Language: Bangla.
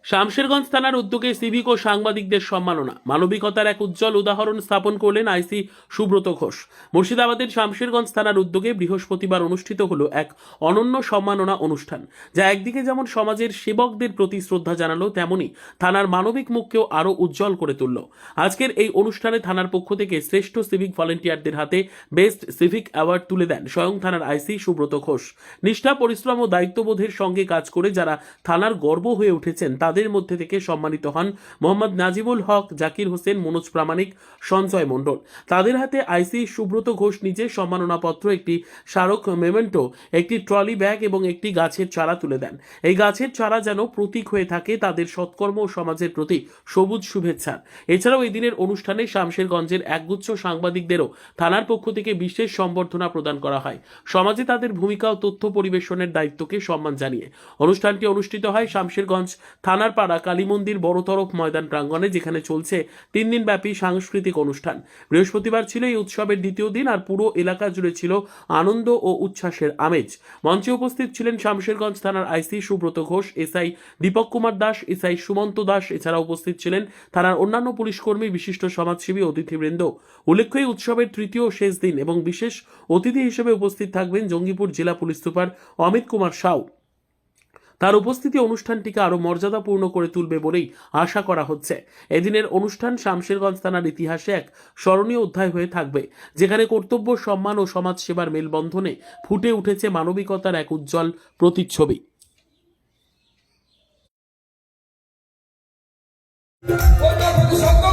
শামশেরগঞ্জ থানার উদ্যোগে সিভিক ও সাংবাদিকদের সম্মাননা, মানবিকতার এক উজ্জ্বল উদাহরণ স্থাপন করলেন আইসি সুব্রত ঘোষ। মুর্শিদাবাদের শামশেরগঞ্জ থানার উদ্যোগে বৃহস্পতিবার অনুষ্ঠিত হলো এক অনন্য সম্মাননা অনুষ্ঠান, যা একদিকে যেমন সমাজের সেবকদের প্রতি শ্রদ্ধা জানালো, তেমনি থানার মানবিক মুখকেও আরও উজ্জ্বল করে তুলল। আজকের এই অনুষ্ঠানে থানার পক্ষ থেকে শ্রেষ্ঠ সিভিক ভলেন্টিয়ারদের হাতে বেস্ট সিভিক অ্যাওয়ার্ড তুলে দেন স্বয়ং থানার আইসি সুব্রত ঘোষ। নিষ্ঠা, পরিশ্রম ও দায়িত্ববোধের সঙ্গে কাজ করে যারা থানার গর্ব হয়ে উঠেছেন তাদের মধ্যে থেকে সম্মানিত হন মোহাম্মদ নাজিবুল হক, জাকির হোসেন, মনোজ প্রামাণিক, সঞ্জয় মণ্ডল। তাদের হাতে আইসি সুব্রত ঘোষ নিজে সম্মাননাপত্র, একটি স্মারক মেমেন্টো, একটি ট্রলি ব্যাগ এবং একটি গাছের চারা তুলে দেন। এই গাছের চারা যেন প্রতীক হয়ে থাকে তাদের সৎকর্ম ও সমাজের প্রতি সবুজ শুভেচ্ছার। এছাড়াও এই দিনের অনুষ্ঠানে শামশেরগঞ্জের একগুচ্ছ সাংবাদিকদেরও থানার পক্ষ থেকে বিশেষ সম্বর্ধনা প্রদান করা হয়, সমাজে তাদের ভূমিকা ও তথ্য পরিবেশনের দায়িত্বকে সম্মান জানিয়ে। অনুষ্ঠানটি অনুষ্ঠিত হয় শামশেরগঞ্জ থানার পাড়া কালী মন্দির বড়তরফ ময়দান প্রাঙ্গণে, যেখানে চলছে 3 দিনব্যাপী সাংস্কৃতিক অনুষ্ঠান। বৃহস্পতিবার ছিল এই উৎসবের দ্বিতীয় দিন, আর পুরো এলাকা জুড়ে ছিল আনন্দ ও উচ্ছ্বাসের আমেজ। মঞ্চে উপস্থিত ছিলেন শামশেরগঞ্জ থানার আইসি সুব্রত ঘোষ, এসআই দীপক কুমার দাস, এসআই সুমন্ত দাস। এছাড়া উপস্থিত ছিলেন থানার অন্যান্য পুলিশকর্মী, বিশিষ্ট সমাজসেবী, অতিথিবৃন্দ। উল্লেখ্য, এই উৎসবের তৃতীয় ও শেষ দিন এবং বিশেষ অতিথি হিসেবে উপস্থিত থাকবেন জঙ্গিপুর জেলা পুলিশ সুপার অমিত কুমার সাউ। তার উপস্থিতি অনুষ্ঠানটিকে আরও মর্যাদাপূর্ণ করে তুলবে বলেই আশা করা হচ্ছে। এদিনের অনুষ্ঠান শামশেরগঞ্জ থানার ইতিহাসে এক স্মরণীয় অধ্যায় হয়ে থাকবে, যেখানে কর্তব্য, সম্মান ও সমাজসেবার মেলবন্ধনে ফুটে উঠেছে মানবিকতার এক উজ্জ্বল প্রতিচ্ছবি। সত্য